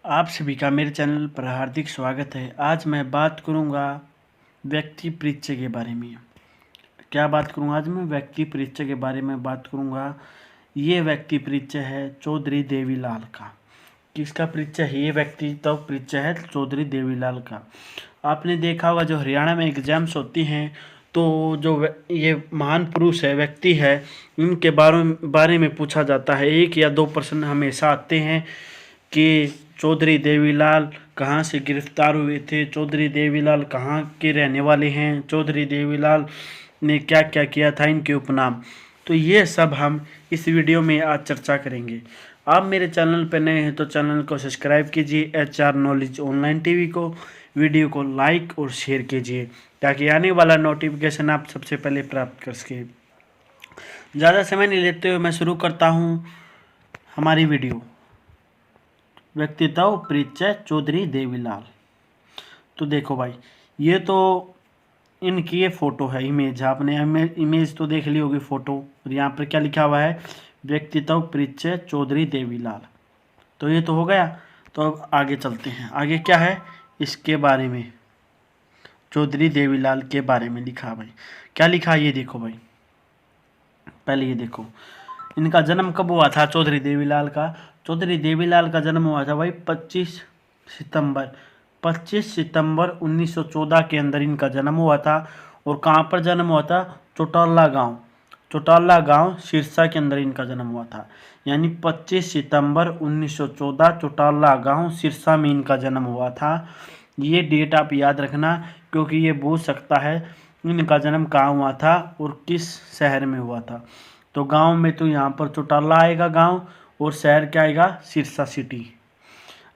आप सभी का मेरे चैनल पर हार्दिक स्वागत है। आज मैं बात करूंगा व्यक्ति परिचय के बारे में। क्या बात करूंगा आज मैं? व्यक्ति परिचय के बारे में बात करूंगा। ये व्यक्ति परिचय है चौधरी देवीलाल का। किसका परिचय है? ये व्यक्तित्व परिचय है चौधरी देवीलाल का। आपने देखा होगा जो हरियाणा में एग्जाम्स होती हैं तो जो ये महान पुरुष है, व्यक्ति है, इनके बारे में पूछा जाता है। 1 या 2 प्रश्न हमेशा आते हैं कि चौधरी देवीलाल कहाँ से गिरफ्तार हुए थे, चौधरी देवीलाल कहाँ के रहने वाले हैं, चौधरी देवीलाल ने क्या क्या किया था, इनके उपनाम। तो ये सब हम इस वीडियो में आज चर्चा करेंगे। आप मेरे चैनल पर नए हैं तो चैनल को सब्सक्राइब कीजिए, HR नॉलेज ऑनलाइन टीवी को। वीडियो को लाइक और शेयर कीजिए ताकि आने वाला नोटिफिकेशन आप सबसे पहले प्राप्त कर सकें। ज़्यादा समय नहीं लेते हुए मैं शुरू करता हूँ हमारी वीडियो। व्यक्तित्व परिचय चौधरी देवीलाल। तो देखो भाई, ये तो इनकी ये फोटो है, इमेज। आपने इमेज तो देख ली होगी, फोटो। और यहाँ पर क्या लिखा हुआ है? व्यक्तित्व परिचय चौधरी देवीलाल। तो ये तो हो गया। तो अब आगे चलते हैं। आगे क्या है इसके बारे में? चौधरी देवीलाल के बारे में लिखा भाई। क्या लिखा ये देखो भाई। पहले ये देखो, इनका जन्म कब हुआ था चौधरी देवीलाल का? चौधरी देवीलाल का जन्म हुआ था भाई 25 सितंबर 1914 के अंदर इनका जन्म हुआ था। और कहाँ पर जन्म हुआ था? चौटाला गांव सिरसा के अंदर इनका जन्म हुआ था। यानी 25 सितंबर 1914 चौटाला गांव सिरसा में इनका जन्म हुआ था। ये डेट आप याद रखना, क्योंकि ये पूछ सकता है इनका जन्म कहाँ हुआ था और किस शहर में हुआ था। तो गांव में तो यहाँ पर चौटाला आएगा गांव, और शहर क्या आएगा? सिरसा सिटी।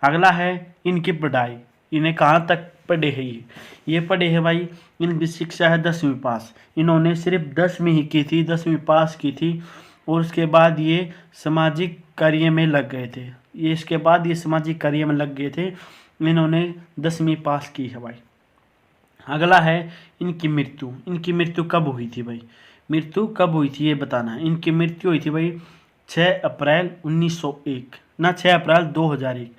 अगला है इनकी पढ़ाई। इन्हें कहाँ तक पढ़े हैं ये पढ़े हैं भाई। इनकी शिक्षा है 10वीं पास। इन्होंने सिर्फ 10वीं ही की थी, 10वीं पास की थी। और उसके बाद ये सामाजिक कार्य में लग गए थे। इसके बाद ये सामाजिक कार्य में लग गए थे। इन्होंने 10वीं पास की है भाई। अगला है इनकी मृत्यु। इनकी मृत्यु कब हुई थी भाई? मृत्यु कब हुई थी ये बताना है। इनकी मृत्यु हुई थी भाई 6 अप्रैल 1901 ना 6 अप्रैल 2001।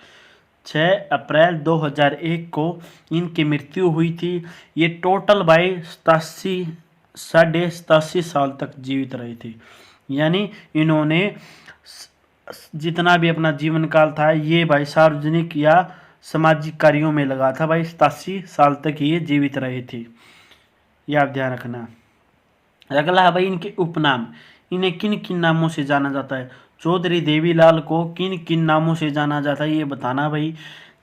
6 अप्रैल 2001 को इनकी मृत्यु हुई थी। ये टोटल भाई 87 साल तक जीवित रहे थे। यानी इन्होंने जितना भी अपना जीवन काल था ये भाई सार्वजनिक या सामाजिक कार्यों में लगा था भाई। 87 साल तक ये जीवित रहे थे, ये आप ध्यान रखना। अगला है भाई इनके उपनाम। इन्हें किन किन नामों से जाना जाता है? चौधरी देवीलाल को किन किन नामों से जाना जाता है ये बताना भाई।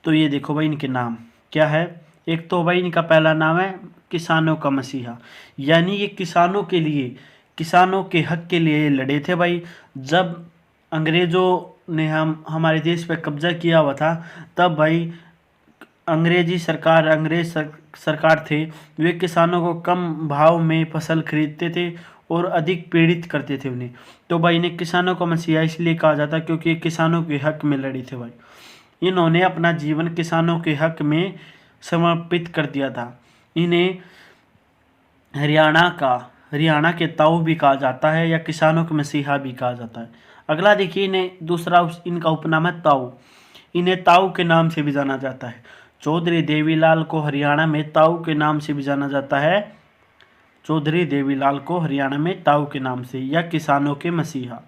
तो ये देखो भाई इनके नाम क्या है। एक तो भाई इनका पहला नाम है किसानों का मसीहा। यानी ये किसानों के लिए, किसानों के हक के लिए लड़े थे भाई। जब अंग्रेज़ों ने हमारे देश पे कब्जा किया हुआ था तब भाई अंग्रेज सरकार थे, वे किसानों को कम भाव में फसल खरीदते थे और अधिक पीड़ित करते थे उन्हें। तो भाई इन्हें किसानों का मसीहा इसलिए कहा जाता क्योंकि ये किसानों के हक में लड़ी थे भाई। इन्होंने अपना जीवन किसानों के हक में समर्पित कर दिया था। इन्हें हरियाणा के ताऊ भी कहा जाता है या किसानों के मसीहा भी कहा जाता है। अगला देखिए, इन्हें दूसरा इनका उपनाम है ताऊ। इन्हें ताऊ के नाम से भी जाना जाता है। चौधरी देवीलाल को हरियाणा में ताऊ के नाम से भी जाना जाता है। चौधरी देवीलाल को हरियाणा में ताऊ के नाम से या किसानों के मसीहा।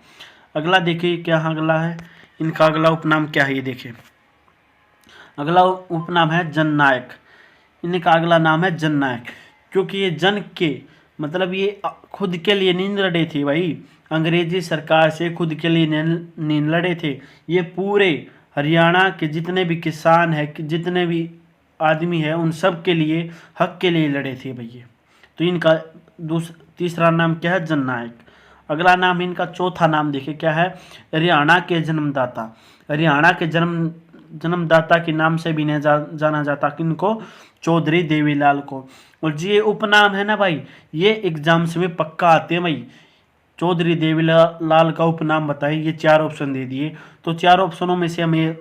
अगला देखिए क्या अगला है इनका। अगला उपनाम क्या है ये देखिए। अगला उपनाम है जननायक। इनका अगला नाम है जननायक, क्योंकि ये जन के मतलब ये खुद के लिए नहीं लड़े थे भाई। अंग्रेजी सरकार से खुद के लिए नहीं लड़े थे। ये पूरे हरियाणा के जितने भी किसान है, जितने भी आदमी है, उन सब के लिए, हक के लिए लड़े थे भैया। तो इनका तीसरा नाम क्या है? जननायक। अगला नाम इनका चौथा नाम देखिए क्या है। हरियाणा के जन्मदाता। हरियाणा के जन्मदाता के नाम से भी नहीं जाना जाता किनको? चौधरी देवीलाल को। और ये उपनाम है ना भाई, ये एग्जाम्स में पक्का आते हैं भाई। चौधरी देवीलाल का उपनाम बताइए। ये 4 ऑप्शन दे दिए, तो 4 ऑप्शनों में से हमें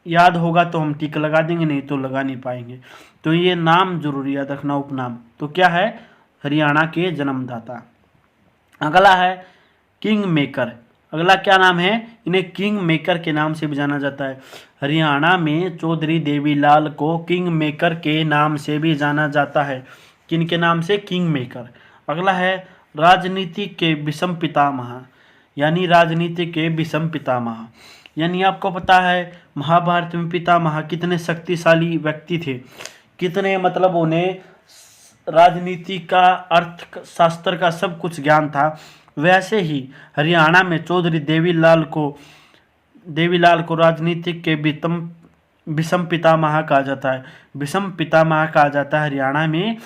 याद होगा तो हम टिक लगा देंगे, नहीं तो लगा नहीं पाएंगे। तो ये नाम जरूरी याद रखना, उपनाम। तो क्या है? हरियाणा के जन्मदाता। अगला है किंग मेकर। अगला क्या नाम है, इन्हें किंग मेकर के नाम से भी जाना जाता है। हरियाणा में चौधरी देवीलाल को किंग मेकर के नाम से भी जाना जाता है। किन के नाम से, किंग मेकर। अगला है राजनीति के विषम पितामह, यानी राजनीति के विषम पितामह, यानी आपको पता है महाभारत में पितामह कितने शक्तिशाली व्यक्ति थे, कितने मतलब उन्हें राजनीति का, अर्थ शास्त्र का सब कुछ ज्ञान था। वैसे ही हरियाणा में चौधरी देवीलाल को राजनीतिक के विषम पितामह कहा जाता है। विषम पितामह कहा जाता है हरियाणा में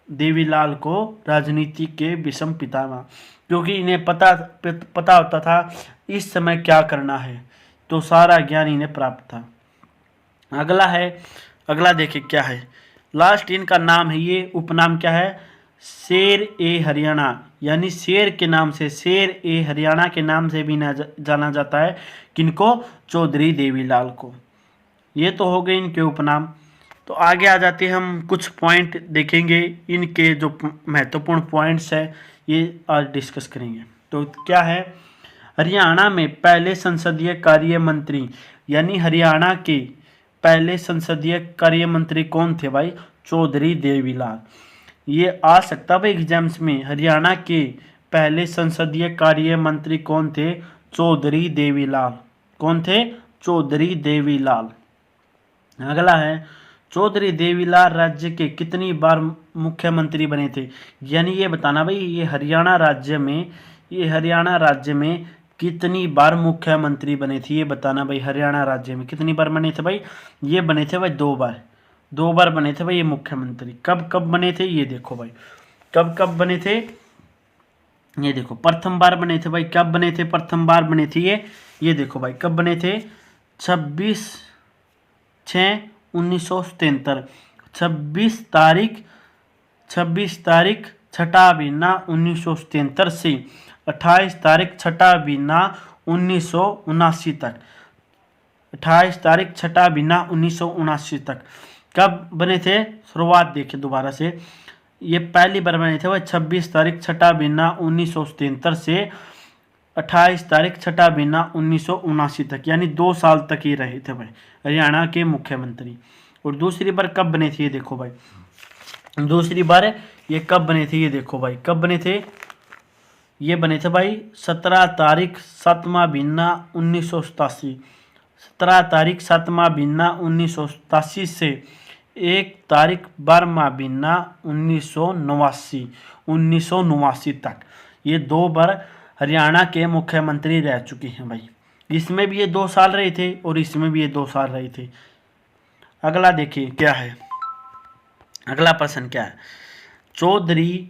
देवीलाल को राजनीति के विषम पितामह, क्योंकि इन्हें पता होता था इस समय क्या करना है, तो सारा ज्ञान इन्हें प्राप्त था। अगला देखिए क्या है, लास्ट इनका नाम है, ये उपनाम क्या है, शेर ए हरियाणा, यानी शेर के नाम से, शेर ए हरियाणा के नाम से भी जाना जाता है। किनको, चौधरी देवीलाल को। ये तो हो गए इनके उपनाम। तो आगे आ जाते हैं, हम कुछ पॉइंट देखेंगे, इनके जो महत्वपूर्ण पॉइंट्स है ये आज डिस्कस करेंगे। तो क्या है, हरियाणा में पहले संसदीय कार्य मंत्री, यानी हरियाणा के पहले संसदीय कार्य मंत्री कौन थे भाई, चौधरी देवीलाल। ये आ सकता भाई एग्जाम्स में, हरियाणा के पहले संसदीय कार्य मंत्री कौन थे, चौधरी देवीलाल। कौन थे, चौधरी देवीलाल। अगला है, चौधरी देवीलाल राज्य के कितनी बार मुख्यमंत्री बने थे, यानी ये बताना भाई ये हरियाणा राज्य में कितनी बार मुख्यमंत्री बने थे, ये बताना भाई हरियाणा राज्य में कितनी बार बने थे भाई, ये बने थे भाई 2 बार बने थे भाई ये मुख्यमंत्री। कब बने थे, ये देखो भाई कब बने थे, ये देखो प्रथम बार बने थे भाई, कब बने थे, प्रथम बार बने थे ये देखो भाई कब बने थे, 26/6/1973, 26 तारीख 6 महीना 1973 से 28 तारीख 6 महीना 1979 तक, 28 तारीख 6 महीना 1979 तक कब बने थे, शुरुआत देखिए दोबारा से, ये पहली बार बने थे भाई 26 तारीख 6 महीना 1973 से 28 तारीख 6 महीना 1979 तक, यानी 2 साल तक ही रहे थे भाई हरियाणा के मुख्यमंत्री। और दूसरी बार कब बने थे, ये देखो भाई दूसरी बार ये कब बने थे, ये देखो भाई कब बने थे, ये बने थे भाई 17 तारीख 7वां महीना 1987, 17 तारीख 7वां महीना 1987 से 1 तारीख 12वां महीना 1989 तक, ये 2 बार हरियाणा के मुख्यमंत्री रह चुके हैं भाई। इसमें भी ये 2 साल रहे थे और इसमें भी ये 2 साल रहे थे। अगला देखिए क्या है, अगला प्रश्न क्या है, चौधरी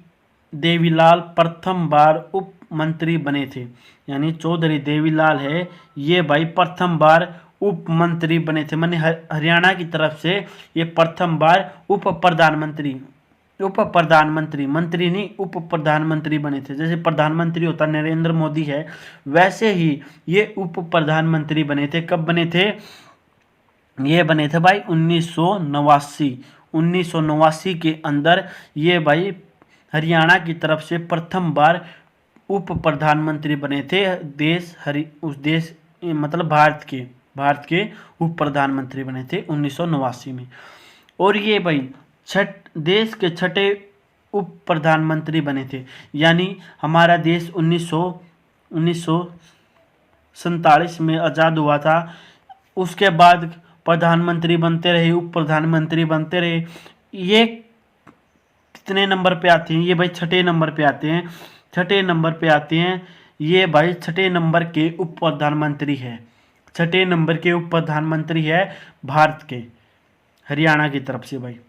देवीलाल प्रथम बार उप मंत्री बने थे, यानी चौधरी देवीलाल है ये भाई प्रथम बार उप मंत्री बने थे, माने हरियाणा की तरफ से ये प्रथम बार उप प्रधानमंत्री मंत्री नहीं उप प्रधानमंत्री बने थे। जैसे प्रधानमंत्री होता नरेंद्र मोदी है, वैसे ही ये उप प्रधानमंत्री बने थे। कब बने थे, ये बने थे भाई 1989 के अंदर ये भाई हरियाणा की तरफ से प्रथम बार उप प्रधानमंत्री बने थे। मतलब भारत के उप प्रधानमंत्री बने थे 1989 में। और ये भाई देश के 6ठे उप प्रधानमंत्री बने थे, यानी हमारा देश 1947 में आज़ाद हुआ था, उसके बाद प्रधानमंत्री बनते रहे, उप प्रधानमंत्री बनते रहे। ये कितने नंबर पे आते हैं, ये भाई 6ठे नंबर पे आते हैं, 6ठे नंबर पे आते हैं। ये भाई 6ठे नंबर के उप प्रधानमंत्री है, 6ठे नंबर के उप प्रधानमंत्री है भारत के, हरियाणा की तरफ से भाई।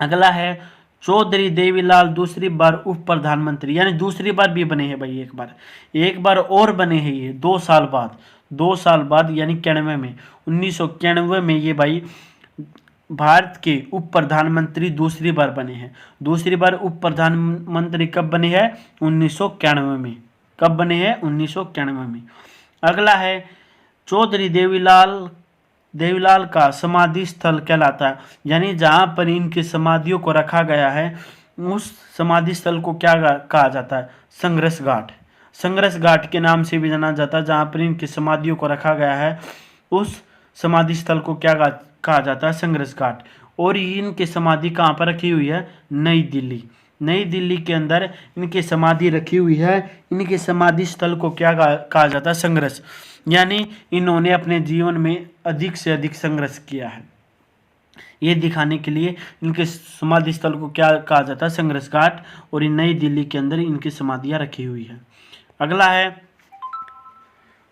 अगला है चौधरी देवीलाल दूसरी बार उप प्रधानमंत्री, यानी दूसरी बार भी बने हैं भाई, एक बार और बने हैं ये 2 साल बाद यानी 91 में, 1991 में ये भाई भारत के उप प्रधानमंत्री दूसरी बार बने हैं। दूसरी बार उप प्रधानमंत्री कब बने हैं, 1991 में। कब बने हैं, 1991 में। अगला है चौधरी देवीलाल का समाधि स्थल कहलाता है, यानी जहाँ पर इनकी समाधियों को रखा गया है उस समाधि स्थल को क्या कहा जाता है, संघर्ष घाट। संघर्ष घाट के नाम से भी जाना जाता है, जहाँ पर इनकी समाधियों को रखा गया है। उस समाधि स्थल को क्या कहा जाता है? संघर्ष घाट। और इनकी समाधि कहाँ पर रखी हुई है? नई दिल्ली। नई दिल्ली के अंदर इनकी समाधि रखी हुई है। इनके समाधि स्थल को क्या कहा जाता है? संघर्ष। यानी इन्होंने अपने जीवन में अधिक से अधिक संघर्ष किया है। ये दिखाने के लिए इनके समाधि स्थल को क्या कहा जाता है? संघर्ष घाट। और इन नई दिल्ली के अंदर इनकी समाधियां रखी हुई है। अगला है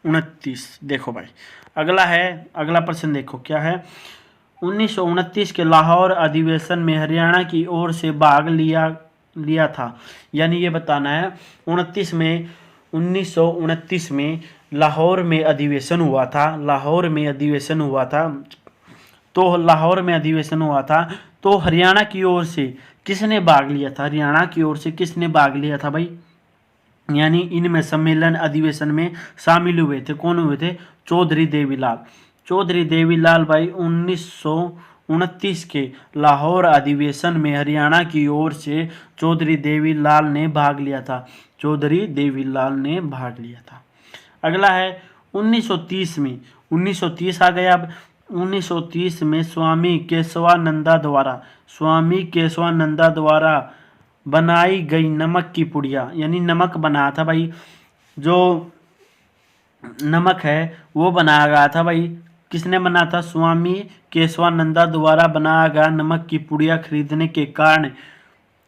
29। देखो भाई, अगला प्रश्न देखो क्या है। 1929 के लाहौर अधिवेशन में हरियाणा की ओर से भाग लिया था। यानी ये बताना है 1929 में लाहौर में अधिवेशन हुआ था। लाहौर में अधिवेशन हुआ था तो हरियाणा की ओर से किसने भाग लिया था? हरियाणा की ओर से किसने भाग लिया था भाई? यानी इनमें सम्मेलन अधिवेशन में शामिल हुए थे। कौन हुए थे? चौधरी देवीलाल। चौधरी देवीलाल भाई 1929 के लाहौर अधिवेशन में हरियाणा की ओर से चौधरी देवीलाल ने भाग लिया था। चौधरी देवीलाल ने भाग लिया था। अगला है 1930 में। 1930 आ गया। अब 1930 में स्वामी केशवानंदा द्वारा बनाई गई नमक की पुड़िया, यानी नमक बनाया था भाई। जो नमक है वो बनाया गया था भाई। किसने बनाया था? स्वामी केशवानंदा द्वारा बनाया गया नमक की पुड़िया खरीदने के कारण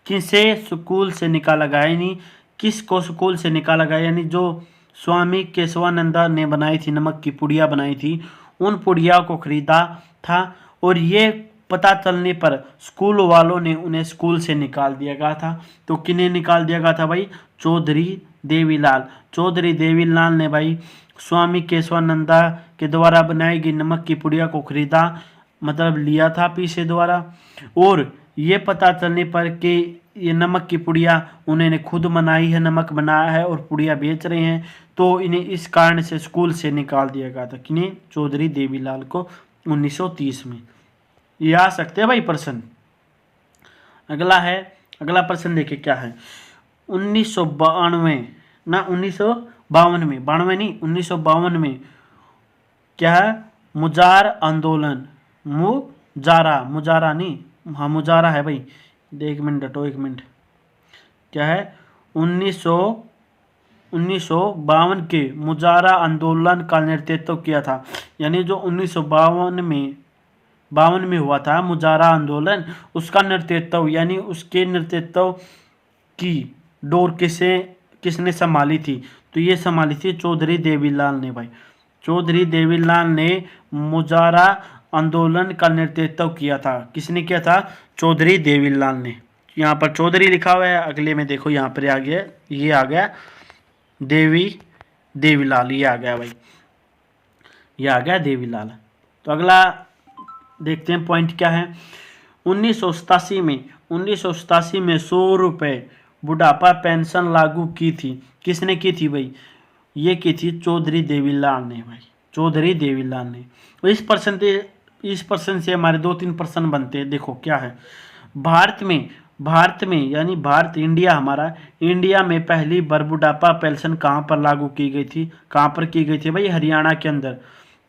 किसे स्कूल से निकाला गया? यानी किसको स्कूल से निकाला गया? यानी जो स्वामी केशवानंदा ने बनाई थी, नमक की पुड़िया बनाई थी, उन पुड़िया को खरीदा था। और ये पता चलने पर स्कूल वालों ने उन्हें स्कूल से निकाल दिया गया था। तो किन्हें निकाल दिया गया था भाई? चौधरी देवीलाल। चौधरी देवीलाल ने भाई स्वामी केशवानंदा के द्वारा बनाई गई नमक की पुड़िया को खरीदा, मतलब लिया था पीछे द्वारा। और ये पता चलने पर कि ये नमक की पुड़िया उन्होंने खुद बनाई है, नमक बनाया है और पुड़िया बेच रहे हैं, तो इन्हें इस कारण से स्कूल से निकाल दिया गया था। किन्हें? चौधरी देवीलाल को 1930 में। ये आ सकते हैं भाई प्रश्न। अगला प्रश्न देखिए क्या है। 1952 में क्या है? मुजारा आंदोलन। मुजारा नहीं, हाँ मुजारा है भाई। एक मिनट क्या है? 1952 के मुजारा आंदोलन का नेतृत्व किया था। यानी जो 1952 में हुआ था मुजारा आंदोलन, उसका नेतृत्व यानी उसके नेतृत्व की डोर किसने संभाली थी? तो ये संभाली थी चौधरी देवीलाल ने भाई। चौधरी देवीलाल ने मुजारा आंदोलन का नेतृत्व किया था। किसने किया था? चौधरी देवीलाल ने। यहाँ पर चौधरी लिखा हुआ है। अगले में देखो यहाँ पर आ गया देवीलाल। ये आ गया भाई, ये आ गया देवीलाल। तो अगला देखते हैं पॉइंट क्या है। 1987 में 100 रुपये बुढ़ापा पेंशन लागू की थी। किसने की थी भाई? ये की थी चौधरी देवीलाल ने भाई। चौधरी देवीलाल ने। इस प्रश्न से हमारे 2-3 प्रश्न बनते हैं। देखो क्या है। भारत में यानी इंडिया हमारा, इंडिया में पहली बार बुढ़ापा पेंशन कहाँ पर लागू की गई थी? कहाँ पर की गई थी भाई? हरियाणा के अंदर।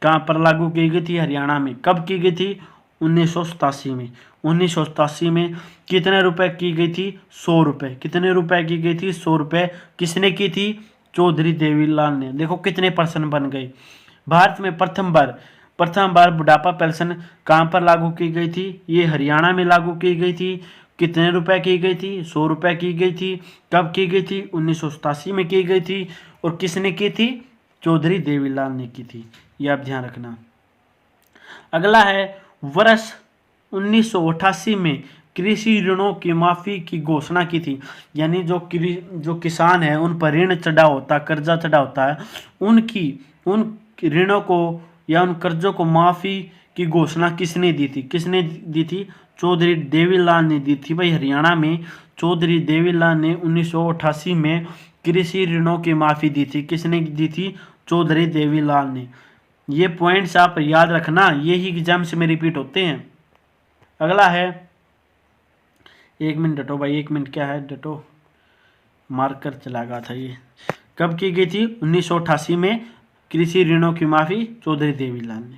कहाँ पर लागू की गई थी? हरियाणा में। कब की गई थी? 1987 में। 1987 में कितने रुपए की गई थी? 100 रुपये। कितने रुपए की गई थी? 100 रुपये। किसने की थी? चौधरी देवीलाल ने। देखो कितने प्रश्न बन गए। भारत में प्रथम बार बुढ़ापा पेंशन कहाँ पर लागू की गई थी? ये हरियाणा में लागू की गई थी। कितने रुपए की गई थी? 100 रुपये की गई थी। कब की गई थी? 1987 में की गई थी। और किसने की थी? चौधरी देवीलाल ने की थी। ये आप ध्यान रखना। अगला है वर्ष 1988 में कृषि ऋणों की माफी की घोषणा की थी। यानी जो किसान है उन पर ऋण चढ़ा होता, कर्जा चढ़ा होता है, उन ऋणों को या उन कर्जों को माफी की घोषणा किसने दी थी? किसने दी थी? चौधरी देवीलाल ने दी थी भाई। हरियाणा में चौधरी देवीलाल ने 1988 में कृषि ऋणों की माफी दी थी। किसने दी थी? चौधरी देवीलाल ने। ये पॉइंट्स आप याद रखना, ये ही एग्जाम्स में रिपीट होते हैं। अगला है, 1 मिनट डटो भाई, 1 मिनट क्या है डटो, मार्कर चला गया था, ये कब की गई थी? 1988 में कृषि ऋणों की माफी चौधरी देवीलाल ने।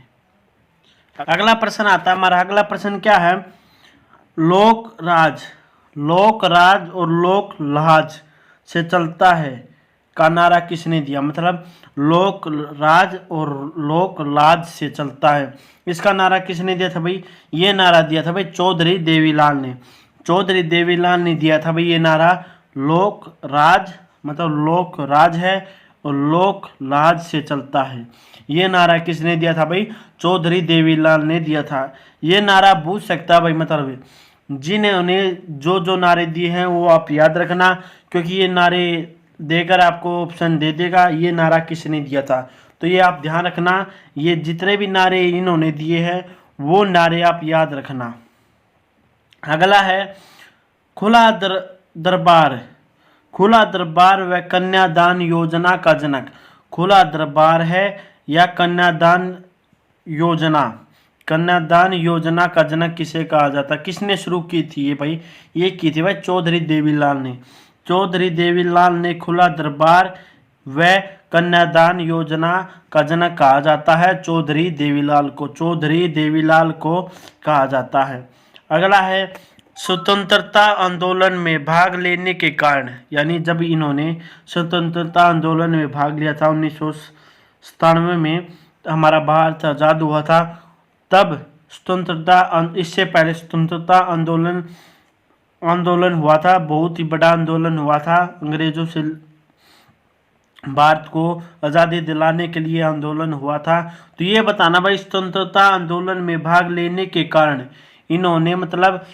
अगला प्रश्न आता है हमारा। अगला प्रश्न क्या है? लोक राज और लोक लाज से चलता है का नारा किसने दिया? मतलब लोक राज और लोक लाज से चलता है, इसका नारा किसने दिया था भाई? ये नारा दिया था भाई चौधरी देवीलाल ने। चौधरी देवीलाल ने दिया था भाई ये नारा। लोक राज मतलब लोक राज है और लोक लाज से चलता है, ये नारा किसने दिया था भाई? चौधरी देवीलाल ने दिया था। ये नारा पूछ सकता है भाई, मतलब जिन्होंने जो नारे दिए हैं वो आप याद रखना, क्योंकि ये नारे देकर आपको ऑप्शन दे देगा ये नारा किसने दिया था। तो ये आप ध्यान रखना, ये जितने भी नारे इन्होंने दिए हैं वो नारे आप याद रखना। अगला है खुला दरबार व कन्यादान योजना का जनक। खुला दरबार है या कन्यादान योजना? कन्यादान योजना का जनक किसे कहा जाता? किसने शुरू की थी ये भाई? ये की थी भाई चौधरी देवीलाल ने। चौधरी देवीलाल ने खुला दरबार व कन्यादान योजना का जनक कहा जाता है चौधरी देवीलाल को। चौधरी देवीलाल को कहा जाता है। अगला है स्वतंत्रता आंदोलन में भाग लेने के कारण, यानी जब इन्होंने स्वतंत्रता आंदोलन में भाग लिया था 1997 में, हमारा भारत आज़ाद हुआ था, तब इससे पहले स्वतंत्रता आंदोलन हुआ था, बहुत ही बड़ा आंदोलन हुआ था। अंग्रेजों से भारत को आज़ादी दिलाने के लिए आंदोलन हुआ था। तो ये बताना भाई स्वतंत्रता आंदोलन में भाग लेने के कारण इन्होंने, मतलब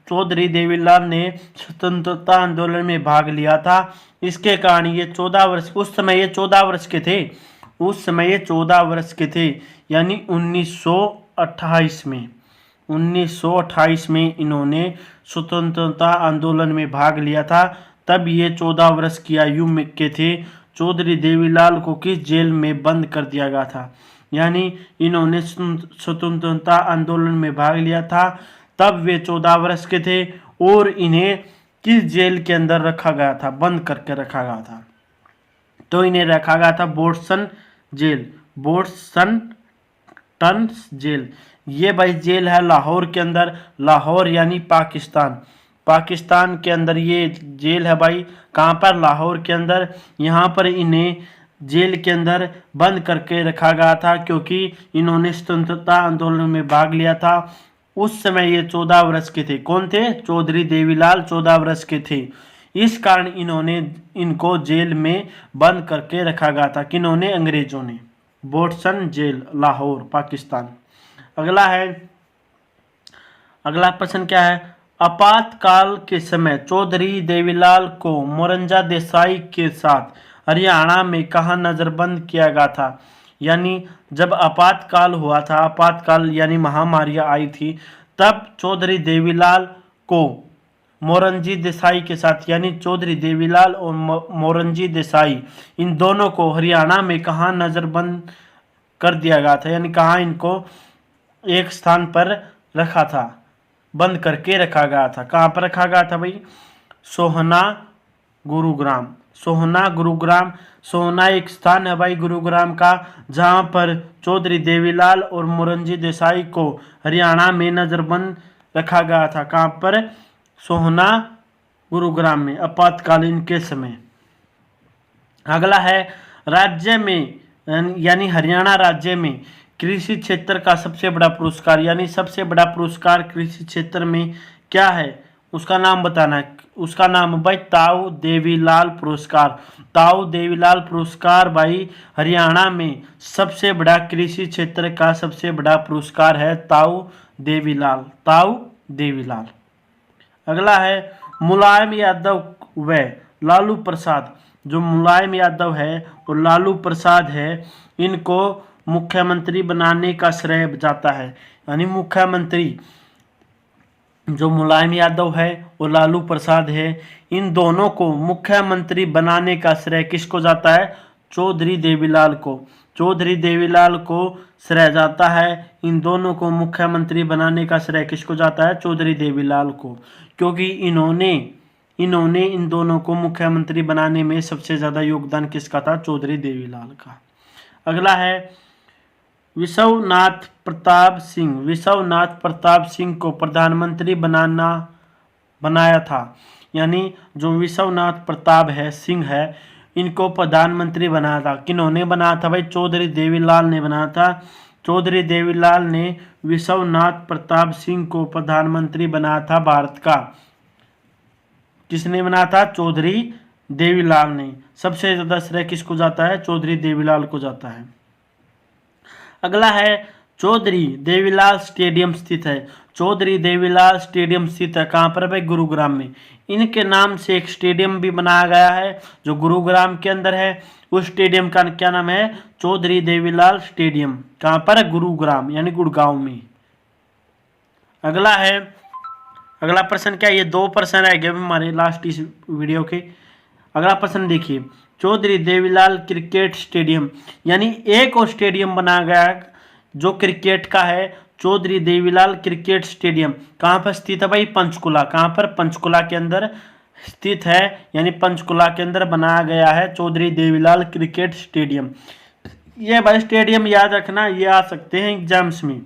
चौधरी देवीलाल ने स्वतंत्रता आंदोलन में भाग लिया था, इसके कारण ये 14 वर्ष, उस समय ये 14 वर्ष के थे, उस समय ये 14 वर्ष के थे, यानी 1928 में इन्होंने स्वतंत्रता आंदोलन में भाग लिया था, तब ये 14 वर्ष की आयु में के थे। चौधरी देवीलाल को किस जेल में बंद कर दिया गया था? यानी इन्होंने स्वतंत्रता आंदोलन में भाग लिया था, तब वे 14 वर्ष के थे और इन्हें किस जेल के अंदर रखा गया था? बंद करके रखा गया था। तो इन्हें रखा गया था बोस्टन जेल। ये भाई जेल है लाहौर के अंदर, लाहौर यानी पाकिस्तान के अंदर ये जेल है भाई। कहाँ पर? लाहौर के अंदर। यहाँ पर इन्हें जेल के अंदर बंद करके रखा गया था क्योंकि इन्होंने स्वतंत्रता आंदोलन में भाग लिया था। उस समय ये 14 वर्ष के थे। कौन थे? चौधरी देवीलाल 14 वर्ष के थे। इस कारण इनको जेल में बंद करके रखा गया था। किन्होंने? अंग्रेजों ने। Borstal jail, Lahore, Pakistan. अगला प्रश्न क्या है? आपातकाल के समय चौधरी देवीलाल को मोरंजा देसाई के साथ हरियाणा में कहाँ नजरबंद किया गया था? यानी जब आपातकाल हुआ था, आपातकाल यानी महामारियां आई थी, तब चौधरी देवीलाल को मोरंजी देसाई के साथ, यानी चौधरी देवीलाल और मोरंजी देसाई, इन दोनों को हरियाणा में कहाँ नजरबंद कर दिया गया था? यानी कहाँ इनको एक स्थान पर रखा था, बंद करके रखा गया था। कहाँ पर रखा गया था भाई? सोहना, गुरुग्राम। सोहना एक स्थान है भाई गुरुग्राम का, जहाँ पर चौधरी देवीलाल और मोरंजी देसाई को हरियाणा में नजरबंद रखा गया था। कहाँ पर? सोहना, गुरुग्राम में, आपातकालीन के समय। अगला है राज्य में, यानी हरियाणा राज्य में कृषि क्षेत्र का सबसे बड़ा पुरस्कार, यानी सबसे बड़ा पुरस्कार कृषि क्षेत्र में क्या है? उसका नाम बताना है। उसका नाम भाई ताऊ देवीलाल पुरस्कार। ताऊ देवीलाल पुरस्कार भाई हरियाणा में सबसे बड़ा कृषि क्षेत्र का सबसे बड़ा पुरस्कार है ताऊ देवीलाल। अगला है मुलायम यादव व लालू प्रसाद। जो मुलायम यादव है और लालू प्रसाद है, इनको मुख्यमंत्री बनाने का श्रेय जाता है। यानी मुख्यमंत्री जो मुलायम यादव है और लालू प्रसाद है, इन दोनों को मुख्यमंत्री बनाने का श्रेय किसको जाता है? चौधरी देवीलाल को। चौधरी देवीलाल को श्रेय जाता है। इन दोनों को मुख्यमंत्री बनाने का श्रेय किसको जाता है? चौधरी देवीलाल को, क्योंकि इन्होंने इन्होंने इन दोनों को मुख्यमंत्री बनाने में सबसे ज़्यादा योगदान किसका था? चौधरी देवीलाल का। अगला है विश्वनाथ प्रताप सिंह। विश्वनाथ प्रताप सिंह को प्रधानमंत्री बनाया था, यानी जो विश्वनाथ प्रताप सिंह है इनको प्रधानमंत्री बनाया था। किन्होंने बनाया था भाई? चौधरी देवीलाल ने बनाया था। चौधरी देवीलाल ने विश्वनाथ प्रताप सिंह को प्रधानमंत्री बनाया था भारत का। किसने बनाया था? चौधरी देवीलाल ने। सबसे ज्यादा श्रेय किसको जाता है? चौधरी देवीलाल को जाता है। अगला है चौधरी देवीलाल स्टेडियम स्थित है। चौधरी देवीलाल स्टेडियम स्थित है कहाँ पर भाई? गुरुग्राम में। इनके नाम से एक स्टेडियम भी बनाया गया है जो गुरुग्राम के अंदर है। उस स्टेडियम का क्या नाम है? चौधरी देवीलाल स्टेडियम। कहाँ पर? गुरुग्राम यानी गुड़गांव में। अगला है, अगला प्रश्न क्या है? ये 2 प्रश्न रह गए हमारे लास्ट इस वीडियो के। अगला प्रश्न देखिए, चौधरी देवीलाल क्रिकेट स्टेडियम, यानी एक और स्टेडियम बनाया गया जो क्रिकेट का है। चौधरी देवीलाल क्रिकेट स्टेडियम कहाँ पर स्थित है भाई? पंचकुला। कहाँ पर? पंचकुला के अंदर स्थित है, यानी पंचकुला के अंदर बनाया गया है चौधरी देवीलाल क्रिकेट स्टेडियम। ये भाई स्टेडियम याद रखना, ये आ सकते हैं एग्जाम्स में।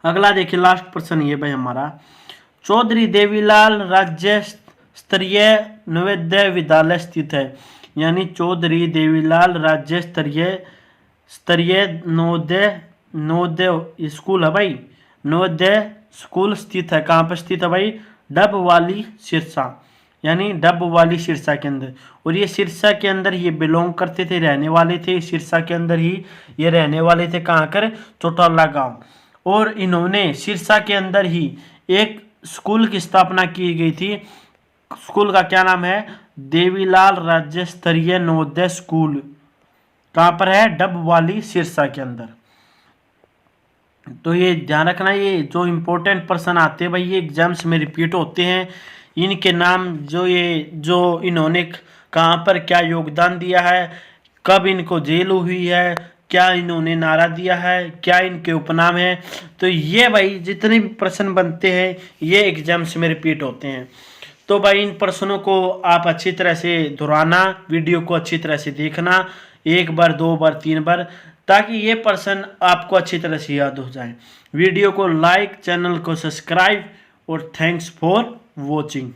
अगला देखिए लास्ट प्रश्न ये भाई हमारा, चौधरी देवीलाल राज्य स्तरीय नवोदय विद्यालय स्थित है, यानी चौधरी देवीलाल राज्य स्तरीय नवोदय स्कूल है भाई। नवोदय स्कूल स्थित है। कहाँ पर स्थित है भाई? डबवाली सिरसा, यानी डबवाली सिरसा के अंदर। और ये सिरसा के अंदर ये बिलोंग करते थे, रहने वाले थे सिरसा के अंदर ही ये रहने वाले थे। कहाँ कर? चौटाला गांव। और इन्होंने सिरसा के अंदर ही एक स्कूल की स्थापना की गई थी। स्कूल का क्या नाम है? देवीलाल राज्य स्तरीय नवोदय स्कूल। कहाँ पर है? डबवाली सिरसा के अंदर। तो ये ध्यान रखना, ये जो इम्पोर्टेंट प्रश्न आते हैं भाई ये एग्जाम्स में रिपीट होते हैं। इनके नाम जो इन्होंने कहाँ पर क्या योगदान दिया है, कब इनको जेल हुई है, क्या इन्होंने नारा दिया है, क्या इनके उपनाम है, तो ये भाई जितने भी प्रश्न बनते हैं ये एग्जाम्स में रिपीट होते हैं। तो भाई इन प्रश्नों को आप अच्छी तरह से दोहराना, वीडियो को अच्छी तरह से देखना, 1 बार 2 बार 3 बार, ताकि ये प्रश्न आपको अच्छी तरह से याद हो जाए। वीडियो को लाइक, चैनल को सब्सक्राइब और थैंक्स फॉर वॉचिंग।